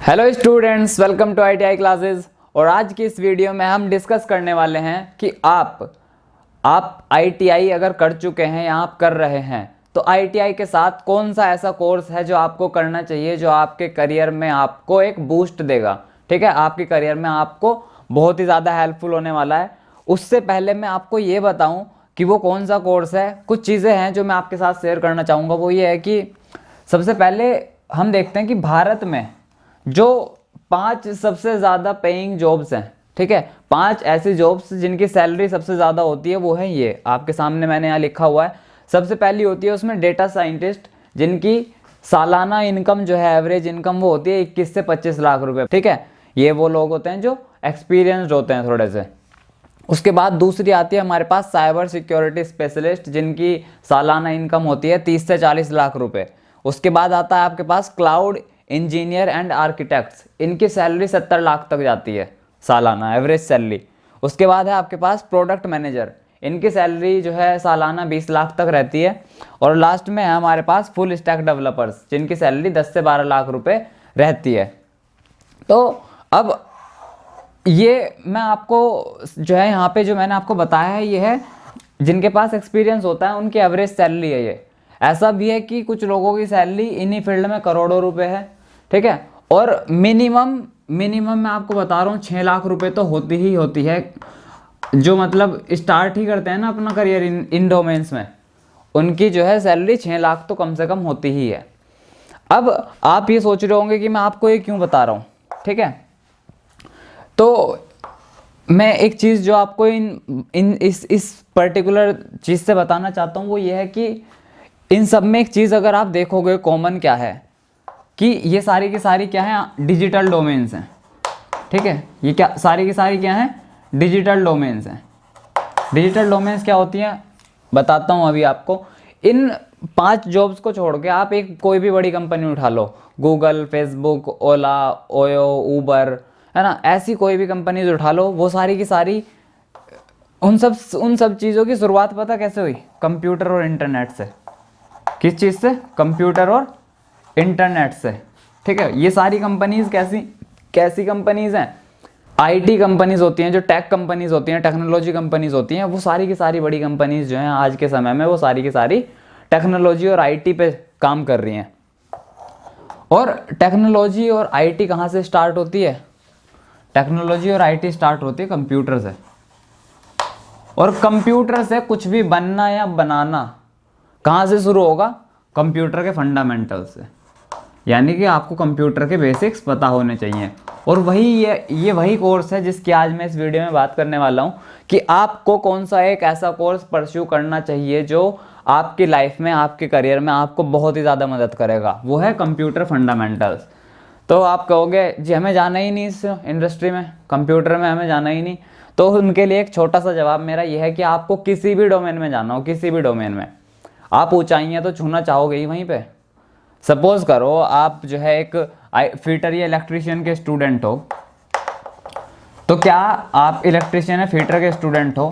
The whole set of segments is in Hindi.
Hello students, welcome to ITI classes. और आज की इस वीडियो में हम डिस्कस करने वाले हैं कि आप आईटीआई अगर कर चुके हैं या आप कर रहे हैं तो आईटीआई के साथ कौन सा ऐसा कोर्स है जो आपको करना चाहिए, जो आपके करियर में आपको एक बूस्ट देगा। ठीक है, आपके करियर में आपको बहुत ही ज़्यादा हेल्पफुल होने वाला है। उससे पहले मैं आपको ये बताऊं कि वो कौन सा कोर्स है। कुछ चीज़ें हैं जो मैं आपके साथ शेयर करना चाहूँगा। वो ये है कि सबसे पहले हम देखते हैं कि भारत में जो 5 सबसे ज़्यादा पेइंग जॉब्स हैं, ठीक है, 5 ऐसी जॉब्स जिनकी सैलरी सबसे ज़्यादा होती है, वो है ये आपके सामने मैंने यहाँ लिखा हुआ है। सबसे पहली होती है उसमें डेटा साइंटिस्ट, जिनकी सालाना इनकम जो है, एवरेज इनकम, वो होती है 21 से 25 लाख रुपए। ठीक है, ये वो लोग होते हैं जो एक्सपीरियंस्ड होते हैं थोड़े से। उसके बाद दूसरी आती है हमारे पास साइबर सिक्योरिटी स्पेशलिस्ट, जिनकी सालाना इनकम होती है 30 से 40 लाख रुपए। उसके बाद आता है आपके पास क्लाउड इंजीनियर एंड आर्किटेक्ट्स, इनकी सैलरी 70 लाख तक जाती है सालाना एवरेज सैलरी। उसके बाद है आपके पास प्रोडक्ट मैनेजर, इनकी सैलरी जो है सालाना 20 लाख तक रहती है। और लास्ट में है हमारे पास फुल स्टैक डेवलपर्स, जिनकी सैलरी 10 से 12 लाख रुपए रहती है। तो अब ये मैं आपको जो है यहाँ पे जो मैंने आपको बताया है, ये है जिनके पास एक्सपीरियंस होता है उनकी एवरेज सैलरी है ये। ऐसा भी है कि कुछ लोगों की सैलरी इन्हीं फील्ड में करोड़ों रुपए है। ठीक है, और मिनिमम मैं आपको बता रहा हूँ 6 लाख रुपए तो होती ही होती है। जो मतलब स्टार्ट ही करते हैं ना अपना करियर इन डोमेन्स में, उनकी जो है सैलरी 6 लाख तो कम से कम होती ही है। अब आप ये सोच रहे होंगे कि मैं आपको ये क्यों बता रहा हूँ। ठीक है, तो मैं एक चीज़ जो आपको इस पर्टिकुलर चीज़ से बताना चाहता हूँ, वो ये है कि इन सब में एक चीज़ अगर आप देखोगे कॉमन क्या है, कि ये सारी की सारी क्या है, डिजिटल डोमेन्स हैं। ठीक है, ये क्या सारी की सारी क्या है, डिजिटल डोमेन्स हैं। डिजिटल डोमेन्स क्या होती हैं बताता हूँ अभी आपको। इन 5 जॉब्स को छोड़ के आप एक कोई भी बड़ी कंपनी उठा लो, गूगल, फेसबुक, ओला, ओयो, ऊबर, है ना, ऐसी कोई भी कंपनीज उठा लो, वो सारी की सारी उन सब चीज़ों की शुरुआत पता कैसे हुई? कंप्यूटर और इंटरनेट से। किस चीज़ से? कंप्यूटर और इंटरनेट से। ठीक है, ये सारी कंपनीज कैसी कंपनीज हैं? आईटी कंपनीज होती हैं, जो टेक कंपनीज होती हैं, टेक्नोलॉजी कंपनीज होती हैं। वो सारी की सारी बड़ी कंपनीज जो हैं आज के समय में, वो सारी की सारी टेक्नोलॉजी और आईटी पे काम कर रही हैं। और टेक्नोलॉजी और आईटी कहाँ से स्टार्ट होती है? टेक्नोलॉजी और आईटी स्टार्ट होती है कंप्यूटर से। और कंप्यूटर से कुछ भी बनना या बनाना कहाँ से शुरू होगा? कंप्यूटर के फंडामेंटल से। यानी कि आपको कंप्यूटर के बेसिक्स पता होने चाहिए। और वही ये वही कोर्स है जिसकी आज मैं इस वीडियो में बात करने वाला हूँ, कि आपको कौन सा एक ऐसा कोर्स परस्यू करना चाहिए जो आपकी लाइफ में, आपके करियर में आपको बहुत ही ज़्यादा मदद करेगा। वो है कंप्यूटर फंडामेंटल्स। तो आप कहोगे जी हमें जाना ही नहीं इस इंडस्ट्री में, कंप्यूटर में हमें जाना ही नहीं। तो उनके लिए एक छोटा सा जवाब मेरा यह है कि आपको किसी भी डोमेन में जाना हो, किसी भी डोमेन में, आप ऊंचाइयां तो छूना चाहोगे ही वहीं पे। सपोज करो आप जो है एक फिटर या इलेक्ट्रिशियन के स्टूडेंट हो, तो क्या आप इलेक्ट्रिशियन या फिटर के स्टूडेंट हो,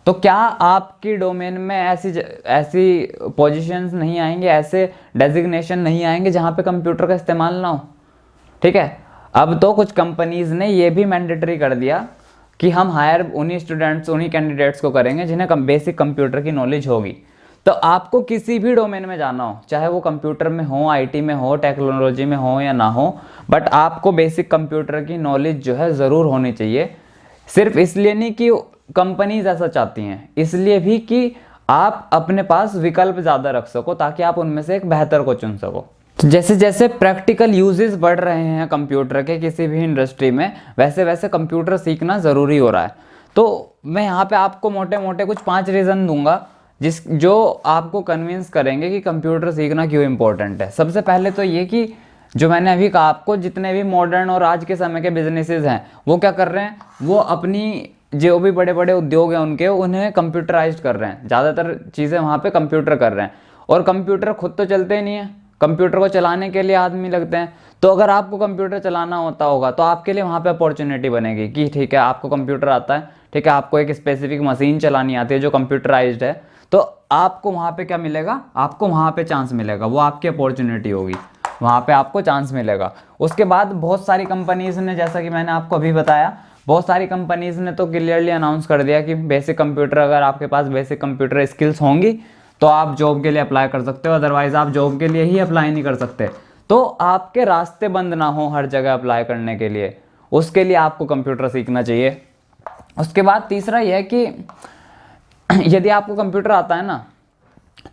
तो क्या आपकी डोमेन में ऐसी पोजीशंस नहीं आएंगे, ऐसे डेजिग्नेशन नहीं आएंगे जहाँ पे कंप्यूटर का इस्तेमाल ना हो? ठीक है, अब तो कुछ कंपनीज ने ये भी मैंडेटरी कर दिया कि हम हायर उन्हीं स्टूडेंट्स, उन्हीं कैंडिडेट्स को करेंगे जिन्हें बेसिक कंप्यूटर की नॉलेज होगी। तो आपको किसी भी डोमेन में जाना हो, चाहे वो कंप्यूटर में हो, आईटी में हो, टेक्नोलॉजी में हो या ना हो, बट आपको बेसिक कंप्यूटर की नॉलेज जो है ज़रूर होनी चाहिए। सिर्फ इसलिए नहीं कि कंपनीज ऐसा चाहती हैं, इसलिए भी कि आप अपने पास विकल्प ज़्यादा रख सको, ताकि आप उनमें से एक बेहतर को चुन सको। तो जैसे जैसे प्रैक्टिकल यूजेस बढ़ रहे हैं कंप्यूटर के किसी भी इंडस्ट्री में, वैसे वैसे कंप्यूटर सीखना ज़रूरी हो रहा है। तो मैं यहाँ पे आपको मोटे मोटे कुछ 5 रीज़न दूंगा जो आपको कन्विंस करेंगे कि कंप्यूटर सीखना क्यों इम्पोर्टेंट है। सबसे पहले तो ये कि जो मैंने अभी कहा आपको, जितने भी मॉडर्न और आज के समय के बिजनेसेस हैं, वो क्या कर रहे हैं, वो अपनी जो भी बड़े बड़े उद्योग हैं उनके, उन्हें कंप्यूटराइज्ड कर रहे हैं। ज़्यादातर चीज़ें वहाँ पे कंप्यूटर कर रहे हैं। और कंप्यूटर खुद तो चलते ही नहीं है, कंप्यूटर को चलाने के लिए आदमी लगते हैं। तो अगर आपको कंप्यूटर चलाना होता होगा तो आपके लिए वहाँ पे अपॉर्चुनिटी बनेगी कि ठीक है, आपको कंप्यूटर आता है, ठीक है, आपको एक स्पेसिफिक मशीन चलानी आती है जो कंप्यूटराइज्ड है, तो आपको वहाँ पे क्या मिलेगा? आपको वहाँ पे चांस मिलेगा, वो आपकी अपॉर्चुनिटी होगी। वहाँ पे आपको चांस मिलेगा। उसके बाद बहुत सारी कंपनीज़ ने, जैसा कि मैंने आपको अभी बताया, बहुत सारी कंपनीज़ ने तो क्लियरली अनाउंस कर दिया कि बेसिक कंप्यूटर, अगर आपके पास बेसिक कंप्यूटर स्किल्स होंगी तो आप जॉब के लिए अप्लाई कर सकते हो, अदरवाइज़ आप जॉब के लिए ही अप्लाई नहीं कर सकते। तो आपके रास्ते बंद ना हो हर जगह अप्लाई करने के लिए, उसके लिए आपको कंप्यूटर सीखना चाहिए। उसके बाद तीसरा यह है कि यदि आपको कंप्यूटर आता है ना,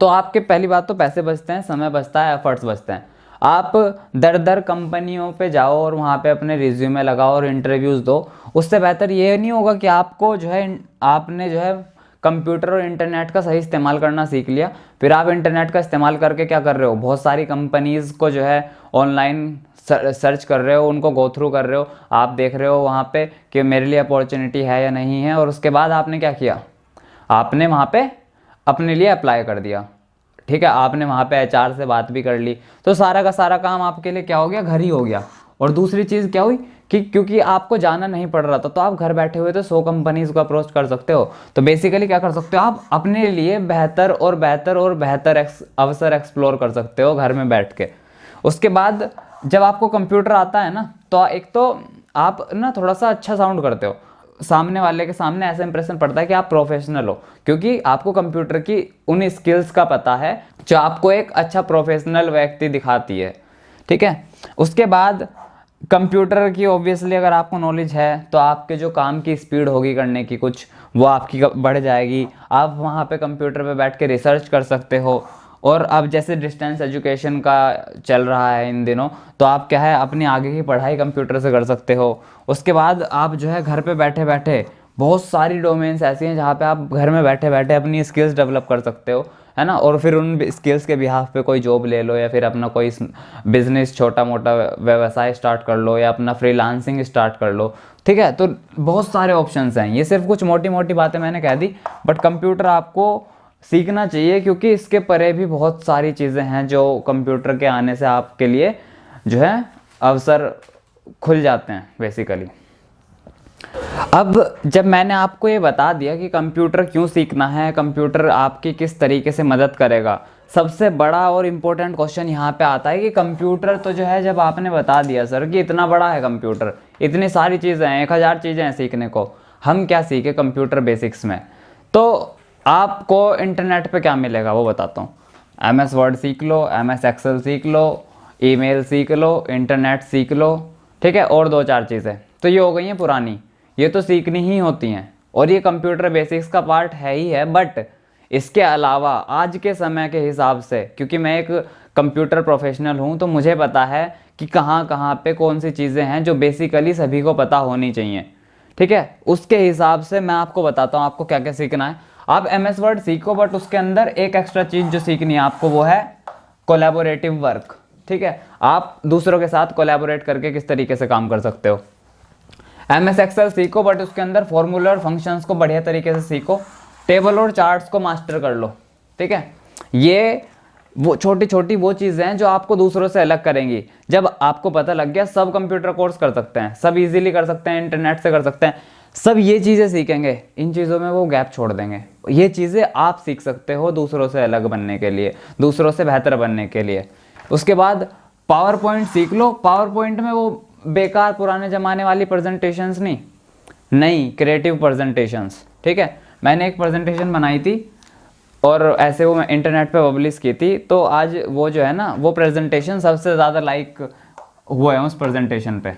तो आपके पहली बात तो पैसे बचते हैं, समय बचता है, एफर्ट्स बचते हैं। आप दर दर कंपनियों पे जाओ और वहाँ पे अपने रिज्यूमे लगाओ और इंटरव्यूज़ दो। उससे बेहतर ये नहीं होगा कि आपको जो है, आपने जो है कंप्यूटर और इंटरनेट का सही इस्तेमाल करना सीख लिया, फिर आप इंटरनेट का इस्तेमाल करके क्या कर रहे हो, बहुत सारी कंपनीज़ को जो है ऑनलाइन सर्च कर रहे हो, उनको गो थ्रू कर रहे हो, आप देख रहे हो वहाँ पे कि मेरे लिए अपॉर्चुनिटी है या नहीं है, और उसके बाद आपने क्या किया, आपने वहाँ पे अपने लिए अप्लाई कर दिया। ठीक है, आपने वहाँ पे एचआर से बात भी कर ली, तो सारा का सारा काम आपके लिए क्या हो गया, घर ही हो गया। और दूसरी चीज़ क्या हुई कि क्योंकि आपको जाना नहीं पड़ रहा था, तो आप घर बैठे हुए तो 100 कंपनीज को अप्रोच कर सकते हो। तो बेसिकली क्या कर सकते हो, आप अपने लिए बेहतर और बेहतर और बेहतर अवसर एक्सप्लोर कर सकते हो घर में बैठ के। उसके बाद जब आपको कंप्यूटर आता है ना, तो एक तो आप ना थोड़ा सा अच्छा साउंड करते हो, सामने वाले के सामने ऐसा इंप्रेशन पड़ता है कि आप प्रोफेशनल हो, क्योंकि आपको कंप्यूटर की उन स्किल्स का पता है जो आपको एक अच्छा प्रोफेशनल व्यक्ति दिखाती है। ठीक है, उसके बाद कंप्यूटर की ऑब्वियसली अगर आपको नॉलेज है तो आपके जो काम की स्पीड होगी करने की कुछ, वो आपकी बढ़ जाएगी। आप वहाँ पे कंप्यूटर पे बैठ के रिसर्च कर सकते हो। और अब जैसे डिस्टेंस एजुकेशन का चल रहा है इन दिनों, तो आप क्या है अपनी आगे की पढ़ाई कंप्यूटर से कर सकते हो। उसके बाद आप जो है घर पे बैठे बैठे बहुत सारी डोमेन्स ऐसी हैं जहाँ पे आप घर में बैठे बैठे अपनी स्किल्स डेवलप कर सकते हो, है ना। और फिर उन स्किल्स के बिहाफ पे कोई जॉब ले लो, या फिर अपना कोई बिजनेस छोटा मोटा व्यवसाय स्टार्ट कर लो, या अपना फ्रीलांसिंग स्टार्ट कर लो। ठीक है, तो बहुत सारे ऑप्शंस हैं। ये सिर्फ कुछ मोटी मोटी बातें मैंने कह दी, बट कंप्यूटर आपको सीखना चाहिए, क्योंकि इसके परे भी बहुत सारी चीज़ें हैं जो कंप्यूटर के आने से आपके लिए जो है अवसर खुल जाते हैं बेसिकली। अब जब मैंने आपको ये बता दिया कि कंप्यूटर क्यों सीखना है, कंप्यूटर आपकी किस तरीके से मदद करेगा, सबसे बड़ा और इम्पोर्टेंट क्वेश्चन यहाँ पे आता है कि कंप्यूटर तो जो है, जब आपने बता दिया सर कि इतना बड़ा है कंप्यूटर, इतनी सारी चीज़ें हैं, 1000 चीज़ें हैं सीखने को, हम क्या सीखे कंप्यूटर बेसिक्स में। तो आपको इंटरनेट पे क्या मिलेगा वो बताता हूँ। MS वर्ड सीख लो, MS एक्सेल सीख लो, ईमेल सीख लो, इंटरनेट सीख लो। ठीक है, और 2-4 चीज़ें तो ये हो गई हैं पुरानी, ये तो सीखनी ही होती हैं, और ये कंप्यूटर बेसिक्स का पार्ट है ही है। बट इसके अलावा आज के समय के हिसाब से, क्योंकि मैं एक कंप्यूटर प्रोफेशनल हूँ, तो मुझे पता है कि कहाँ कहाँ पे कौन सी चीज़ें हैं जो बेसिकली सभी को पता होनी चाहिए। ठीक है, उसके हिसाब से मैं आपको बताता हूँ आपको क्या क्या सीखना है। आप MS वर्ड सीखो, बट उसके अंदर एक एक्स्ट्रा चीज़ जो सीखनी है आपको, वो है कोलैबोरेटिव वर्क। ठीक है, आप दूसरों के साथ कोलैबोरेट करके किस तरीके से काम कर सकते हो। MS एक्सेल सीखो, बट उसके अंदर फॉर्मूला और फंक्शंस को बढ़िया तरीके से सीखो, टेबल और चार्ट्स को मास्टर कर लो। ठीक है, ये वो छोटी छोटी वो चीज़ें हैं जो आपको दूसरों से अलग करेंगी। जब आपको पता लग गया सब कंप्यूटर कोर्स कर सकते हैं, सब इजीली कर सकते हैं, इंटरनेट से कर सकते हैं, सब ये चीज़ें सीखेंगे, इन चीज़ों में वो गैप छोड़ देंगे। ये चीज़ें आप सीख सकते हो दूसरों से अलग बनने के लिए, दूसरों से बेहतर बनने के लिए। उसके बाद पावर पॉइंट सीख लो। पावर पॉइंट में वो बेकार पुराने ज़माने वाली प्रेजेंटेशंस नहीं, क्रिएटिव प्रेजेंटेशंस। ठीक है, मैंने एक प्रेजेंटेशन बनाई थी और ऐसे वो मैं इंटरनेट पे पब्लिश की थी, तो आज वो जो है ना, वो प्रेजेंटेशन सबसे ज़्यादा लाइक हुए हैं उस प्रेजेंटेशन पे,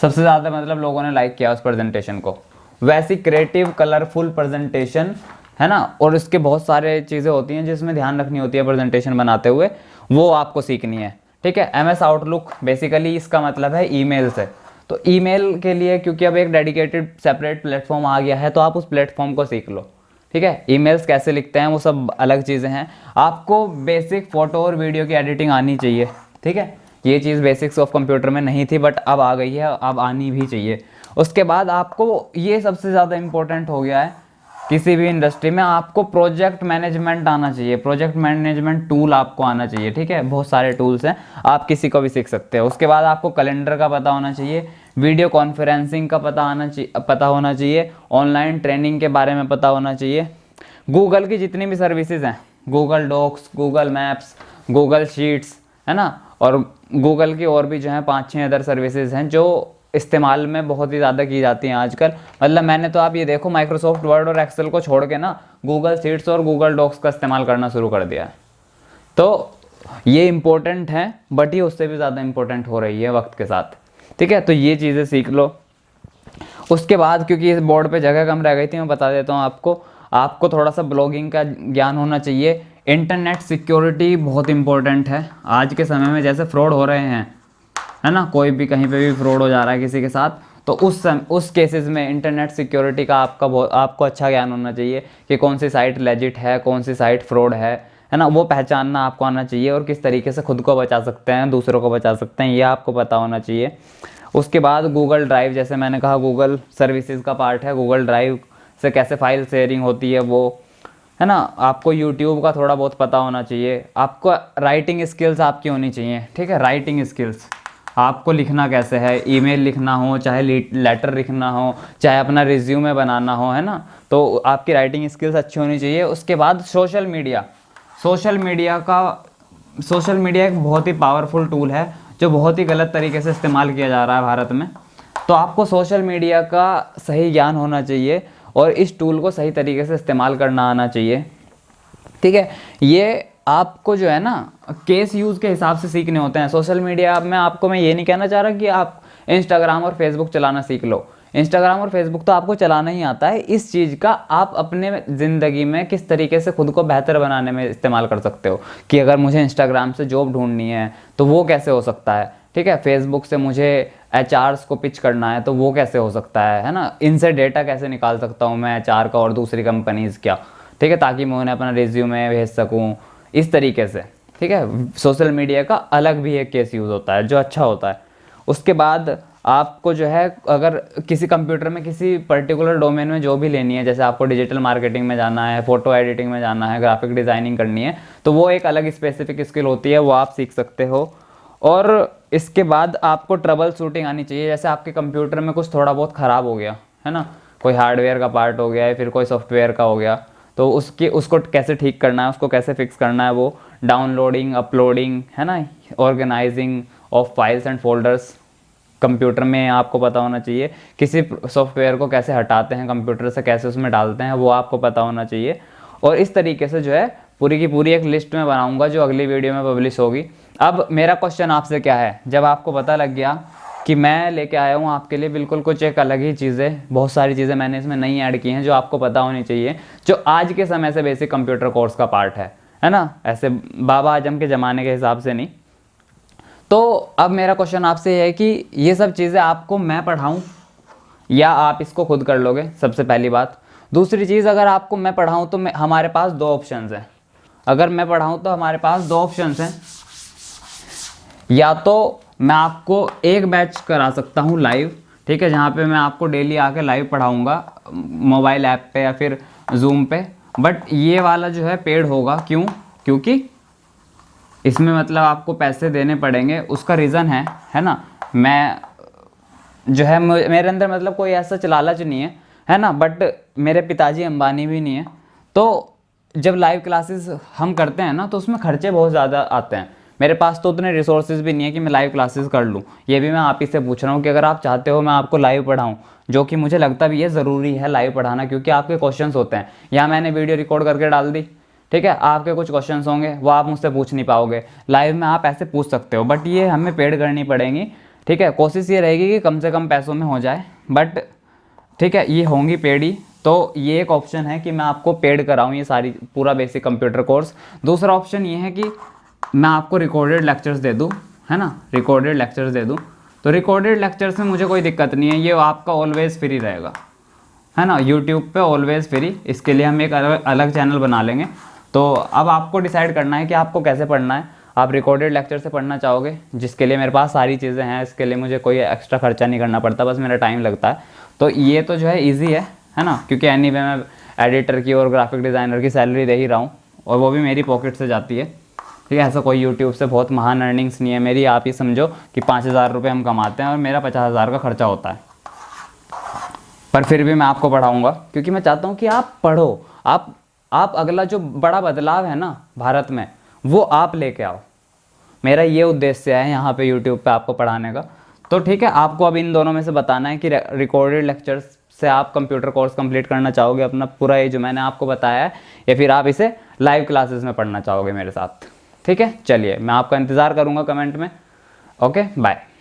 सबसे ज़्यादा मतलब लोगों ने लाइक किया उस प्रेजेंटेशन को। वैसी क्रिएटिव कलरफुल प्रेजेंटेशन है ना, और इसके बहुत सारे चीज़ें होती हैं जिसमें ध्यान रखनी होती है प्रेजेंटेशन बनाते हुए, वो आपको सीखनी है। ठीक है, MS आउटलुक बेसिकली इसका मतलब है ईमेल से। तो ईमेल के लिए क्योंकि अब एक डेडिकेटेड सेपरेट प्लेटफॉर्म आ गया है, तो आप उस प्लेटफॉर्म को सीख लो। ठीक है, ईमेल्स कैसे लिखते हैं वो सब अलग चीज़ें हैं। आपको बेसिक फ़ोटो और वीडियो की एडिटिंग आनी चाहिए। ठीक है, ये चीज़ बेसिक्स ऑफ कंप्यूटर में नहीं थी, बट अब आ गई है, अब आनी भी चाहिए। उसके बाद आपको ये सबसे ज़्यादा इम्पोर्टेंट हो गया है किसी भी इंडस्ट्री में, आपको प्रोजेक्ट मैनेजमेंट आना चाहिए, प्रोजेक्ट मैनेजमेंट टूल आपको आना चाहिए। ठीक है, बहुत सारे टूल्स हैं, आप किसी को भी सीख सकते हो। उसके बाद आपको कैलेंडर का पता होना चाहिए, वीडियो कॉन्फ्रेंसिंग का पता होना चाहिए, ऑनलाइन ट्रेनिंग के बारे में पता होना चाहिए। गूगल की जितनी भी सर्विसेज हैं, Google docs, Google maps, Google sheets, है ना। और गूगल की और भी जो है 5-6 अदर सर्विसेज हैं जो इस्तेमाल में बहुत ही ज़्यादा की जाती हैं आजकल। मतलब मैंने तो आप ये देखो माइक्रोसॉफ्ट वर्ड और एक्सेल को छोड़ के ना गूगल शीट्स और गूगल डॉक्स का इस्तेमाल करना शुरू कर दिया है। तो ये इम्पोर्टेंट है, बट ये उससे भी ज़्यादा इम्पोर्टेंट हो रही है वक्त के साथ। ठीक है, तो ये चीज़ें सीख लो। उसके बाद क्योंकि इस बोर्ड पे जगह कम रह गई थी, मैं बता देता हूँ आपको थोड़ा सा ब्लॉगिंग का ज्ञान होना चाहिए। इंटरनेट सिक्योरिटी बहुत इंपॉर्टेंट है आज के समय में, जैसे फ्रॉड हो रहे हैं, है ना, कोई भी कहीं पे भी फ्रॉड हो जा रहा है किसी के साथ, तो उस केसेस में इंटरनेट सिक्योरिटी का आपको अच्छा ज्ञान होना चाहिए कि कौन सी साइट लेजिट है, कौन सी साइट फ्रॉड है ना, वो पहचानना आपको आना चाहिए। और किस तरीके से खुद को बचा सकते हैं, दूसरों को बचा सकते हैं, ये आपको पता होना चाहिए। उसके बाद गूगल ड्राइव, जैसे मैंने कहा गूगल सर्विसेज का पार्ट है, गूगल ड्राइव से कैसे फाइल शेयरिंग होती है वो, है ना। आपको यूट्यूब का थोड़ा बहुत पता होना चाहिए। आपको राइटिंग स्किल्स आपकी होनी चाहिए। ठीक है, राइटिंग स्किल्स, आपको लिखना कैसे है, ईमेल लिखना हो, चाहे लेटर लिखना हो, चाहे अपना रिज्यूमे बनाना हो, है ना, तो आपकी राइटिंग स्किल्स अच्छी होनी चाहिए। उसके बाद सोशल मीडिया एक बहुत ही पावरफुल टूल है जो बहुत ही गलत तरीके से इस्तेमाल किया जा रहा है भारत में। तो आपको सोशल मीडिया का सही ज्ञान होना चाहिए और इस टूल को सही तरीके से इस्तेमाल करना आना चाहिए। ठीक है, ये आपको जो है ना केस यूज़ के हिसाब से सीखने होते हैं। सोशल मीडिया में मैं ये नहीं कहना चाह रहा कि आप इंस्टाग्राम और फेसबुक चलाना सीख लो। इंस्टाग्राम और फेसबुक तो आपको चलाना ही आता है। इस चीज़ का आप अपने ज़िंदगी में किस तरीके से खुद को बेहतर बनाने में इस्तेमाल कर सकते हो कि अगर मुझे इंस्टाग्राम से जॉब ढूंढनी है तो वो कैसे हो सकता है। ठीक है, फेसबुक से मुझे एचआर्स को पिच करना है तो वो कैसे हो सकता है ना। इनसे डेटा कैसे निकाल सकता हूँ मैं एचआर का और दूसरी कंपनीज़ क्या, ठीक है, ताकि मैं उन्हें अपना रिज्यूमे भेज सकूँ इस तरीके से। ठीक है, सोशल मीडिया का अलग भी एक केस यूज़ होता है जो अच्छा होता है। उसके बाद आपको जो है अगर किसी कंप्यूटर में किसी पर्टिकुलर डोमेन में जो भी लेनी है, जैसे आपको डिजिटल मार्केटिंग में जाना है, फोटो एडिटिंग में जाना है, ग्राफिक डिज़ाइनिंग करनी है, तो वो एक अलग स्पेसिफिक स्किल होती है, वो आप सीख सकते हो। और इसके बाद आपको ट्रबल शूटिंग आनी चाहिए। जैसे आपके कंप्यूटर में कुछ थोड़ा बहुत ख़राब हो गया है ना, कोई हार्डवेयर का पार्ट हो गया है, फिर कोई सॉफ्टवेयर का हो गया, तो उसको कैसे ठीक करना है, उसको कैसे फिक्स करना है, वो डाउनलोडिंग, अपलोडिंग, है ना, organizing of files and folders computer में आपको पता होना चाहिए। किसी सॉफ्टवेयर को कैसे हटाते हैं कंप्यूटर से, कैसे उसमें डालते हैं, वो आपको पता होना चाहिए। और इस तरीके से जो है पूरी की पूरी एक लिस्ट में बनाऊंगा जो अगली वीडियो में पब्लिश होगी। अब मेरा क्वेश्चन आपसे क्या है, जब आपको पता लग गया कि मैं लेके आया हूँ आपके लिए बिल्कुल कुछ एक अलग ही चीज़ें, बहुत सारी चीज़ें मैंने इसमें नई ऐड की हैं जो आपको पता होनी चाहिए, जो आज के समय से बेसिक कंप्यूटर कोर्स का पार्ट है ना, ऐसे बाबा आजम के ज़माने के हिसाब से नहीं। तो अब मेरा क्वेश्चन आपसे है कि ये सब चीज़ें आपको मैं पढ़ाऊँ या आप इसको खुद कर लोगे, सबसे पहली बात। दूसरी चीज़, अगर आपको मैं पढ़ाऊँ तो हमारे पास दो ऑप्शंस हैं। अगर मैं पढ़ाऊँ तो हमारे पास दो ऑप्शंस हैं, या तो मैं आपको एक बैच करा सकता हूँ लाइव, ठीक है, जहाँ पे मैं आपको डेली आके लाइव पढ़ाऊँगा मोबाइल ऐप पे या फिर जूम पे, बट ये वाला जो है पेड होगा। क्यों? क्योंकि इसमें मतलब आपको पैसे देने पड़ेंगे। उसका रीज़न है ना, मैं जो है मेरे अंदर मतलब कोई ऐसा लालच नहीं है ना, बट मेरे पिताजी अंबानी भी नहीं है। तो जब लाइव क्लासेस हम करते हैं ना तो उसमें खर्चे बहुत ज़्यादा आते हैं। मेरे पास तो उतने रिसोर्सेज भी नहीं है कि मैं लाइव क्लासेस कर लूँ। ये भी मैं आप ही से पूछ रहा हूँ कि अगर आप चाहते हो मैं आपको लाइव पढ़ाऊँ, जो कि मुझे लगता भी है ज़रूरी है लाइव पढ़ाना, क्योंकि आपके क्वेश्चंस होते हैं। यहाँ मैंने वीडियो रिकॉर्ड करके डाल दी, ठीक है, आपके कुछ क्वेश्चंस होंगे वो आप मुझसे पूछ नहीं पाओगे, लाइव में आप ऐसे पूछ सकते हो, बट ये हमें पेड करनी पड़ेंगी। ठीक है, कोशिश ये रहेगी कि कम से कम पैसों में हो जाए, बट ठीक है ये होंगी पेड ही। तो ये एक ऑप्शन है कि मैं आपको पेड कराऊँ ये सारी पूरा बेसिक कंप्यूटर कोर्स। दूसरा ऑप्शन ये है कि मैं आपको रिकॉर्डेड लेक्चर्स दे दूँ, है ना, रिकॉर्डेड लेक्चर्स दे दूँ। तो रिकॉर्डेड लेक्चर्स में मुझे कोई दिक्कत नहीं है, ये आपका ऑलवेज़ फ्री रहेगा, है ना, यूट्यूब पे ऑलवेज़ फ्री। इसके लिए हम एक अलग चैनल बना लेंगे। तो अब आपको डिसाइड करना है कि आपको कैसे पढ़ना है। आप रिकॉर्डेड लेक्चर से पढ़ना चाहोगे, जिसके लिए मेरे पास सारी चीज़ें हैं, इसके लिए मुझे कोई एक्स्ट्रा खर्चा नहीं करना पड़ता, बस मेरा टाइम लगता है। तो ये तो जो है ईजी है ना, क्योंकि एनीवे मैं एडिटर की और ग्राफिक डिज़ाइनर की सैलरी दे ही रहा हूँ, और वो भी मेरी पॉकेट से जाती है। ठीक है, ऐसा कोई यूट्यूब से बहुत महान अर्निंग्स नहीं है मेरी। आप ये समझो कि 5,000 रुपये हम कमाते हैं और मेरा 50,000 का खर्चा होता है, पर फिर भी मैं आपको पढ़ाऊँगा क्योंकि मैं चाहता हूँ कि आप पढ़ो। आप अगला जो बड़ा बदलाव है ना भारत में, वो आप लेके आओ। मेरा ये उद्देश्य है यहाँ पे यूट्यूब पे आपको पढ़ाने का। तो ठीक है, आपको अब इन दोनों में से बताना है कि रिकॉर्डेड लेक्चर्स से आप कंप्यूटर कोर्स कंप्लीट करना चाहोगे अपना पूरा ये जो मैंने आपको बताया है, या फिर आप इसे लाइव क्लासेस में पढ़ना चाहोगे मेरे साथ। ठीक है, चलिए मैं आपका इंतज़ार करूँगा कमेंट में। Okay, bye.